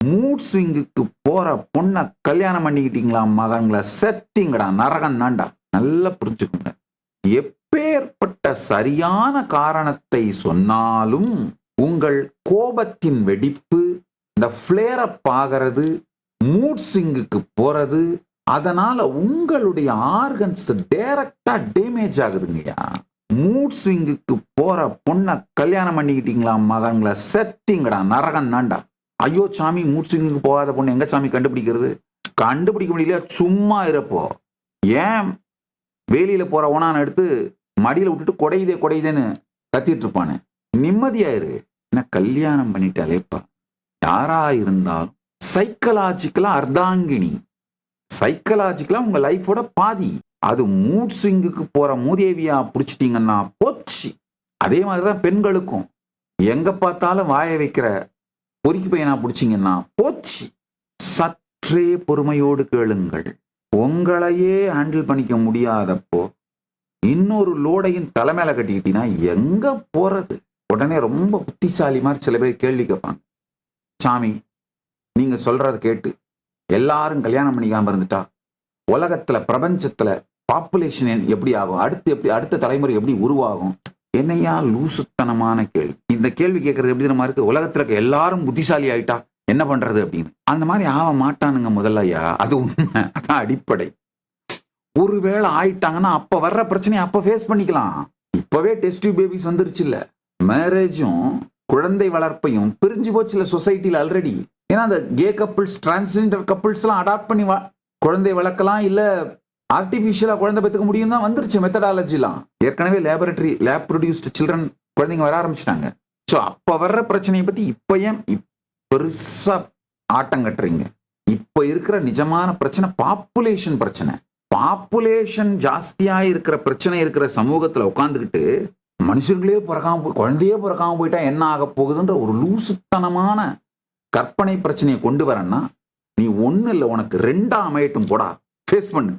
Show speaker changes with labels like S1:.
S1: Mood ஸ்விங்குக்கு போற பொண்ணை கல்யாணம் பண்ணிக்கிட்டீங்களா மகன்களை, செத்தீங்கடா, நரகம் தாண்டா. நல்லா புரிஞ்சுக்கோங்க. எப்பேற்பட்ட சரியான காரணத்தை சொன்னாலும் உங்கள் கோபத்தின் வெடிப்பு, இந்த ஃபிளேர் அப் ஆகிறது, மூட் ஸ்விங்குக்கு போறது, அதனால உங்களுடைய ஆர்கன்ஸ் டைரக்டா டேமேஜ் ஆகுதுங்கய்யா. மூட் ஸ்விங்குக்கு போற பொண்ணை கல்யாணம் பண்ணிக்கிட்டீங்களா மகன்களை, செத்தீங்கடா, நரகம் தாண்டா. ஐயோ சாமி, மூட் ஸ்விங்குக்கு போகாத பொண்ணு எங்க சாமி கண்டுபிடிக்கிறது? கண்டுபிடிக்க முடியல, சும்மா இருப்போ. ஏன் வேலியில போற ஓனான எடுத்து மடியில விட்டுட்டு கொடையுதேன்னு கத்திட்டு இருப்பானு. நிம்மதியாயிரு. என்ன கல்யாணம் பண்ணிட்டாலேப்பா. யாரா இருந்தாலும் சைக்கலாஜிக்கலா அர்த்தாங்கினி, சைக்கலாஜிக்கலா உங்க லைஃபோட பாதி. அது மூட் ஸ்விங்குக்கு போற மூதேவியா புடிச்சிட்டீங்கன்னா போச்சு. அதே மாதிரிதான் பெண்களுக்கும். எங்க பார்த்தாலும் வாய வைக்கிற பொறுக்கி பையனா பிடிச்சிங்கன்னா போச்சு. சற்றே பொறுமையோடு கேளுங்கள். உங்களையே ஹேண்டில் பண்ணிக்க முடியாதப்போ இன்னொரு லோடையும் தலைமையில கட்டிக்கிட்டீங்கன்னா எங்க போறது? உடனே ரொம்ப புத்திசாலி மாதிரி சில பேர் கேள்வி கேட்பாங்க. சாமி, நீங்க சொல்றத கேட்டு எல்லாரும் கல்யாணம் பண்ணிக்காம இருந்துட்டா உலகத்துல, பிரபஞ்சத்துல பாப்புலேஷன் எப்படி ஆகும்? அடுத்த தலைமுறை எப்படி உருவாகும்? என்னையா லூசுத்தனமான கேள்வி. இந்த கேள்வி கேட்கறது எப்படி தெரியுமா இருக்கு? உலகத்துல இருக்க எல்லாரும் புத்திசாலி ஆயிட்டா என்ன பண்றது அப்படின்னு. அந்த மாதிரி ஆக மாட்டானுங்க முதல்லையா. அது உண்மை, அதான் அடிப்படை. ஒருவேளை ஆயிட்டாங்கன்னா அப்ப வர்ற பிரச்சனையை அப்ப ஃபேஸ் பண்ணிக்கலாம். இப்பவே டெஸ்ட் டியூப் பேபிஸ் வந்துருச்சு இல்ல. மேரேஜும் குழந்தை வளர்ப்பையும் பிரிஞ்சு போச்சு இல்ல சொசைட்டில ஆல்ரெடி. ஏன்னா அந்த கே கப்பிள்ஸ், டிரான்ஸ்ஜெண்டர் கப்பிள்ஸ் எல்லாம் அடாப்ட் பண்ணி குழந்தை வளர்க்கலாம், இல்ல ஆர்டிபிஷியலா குழந்தை பெற்றுக்க முடியும் தான் வந்துருச்சு மெத்தடாலஜிலாம். ஏற்கனவே லேப் ப்ரொடியூஸ்டு சில்ட்ரன் குழந்தைங்க வர ஆரம்பிச்சிட்டாங்க. ஸோ அப்ப வர்ற பிரச்சனையை பத்தி இப்ப ஏன் பெருசா ஆட்டம் கட்டுறீங்க? இப்ப இருக்கிற நிஜமான பிரச்சனை பாப்புலேஷன் பிரச்சனை. பாப்புலேஷன் ஜாஸ்தியா இருக்கிற பிரச்சனை இருக்கிற சமூகத்துல உட்காந்துக்கிட்டு மனுஷர்களே பிறக்காம குழந்தையே பிறக்காம போயிட்டா என்ன ஆக போகுதுன்ற ஒரு லூசுத்தனமான கற்பனை பிரச்சனையை கொண்டு வரேன்னா, நீ ஒண்ணு இல்லை, உனக்கு 2 அமையட்டும் போடா, ஃபேஸ் பண்ணு.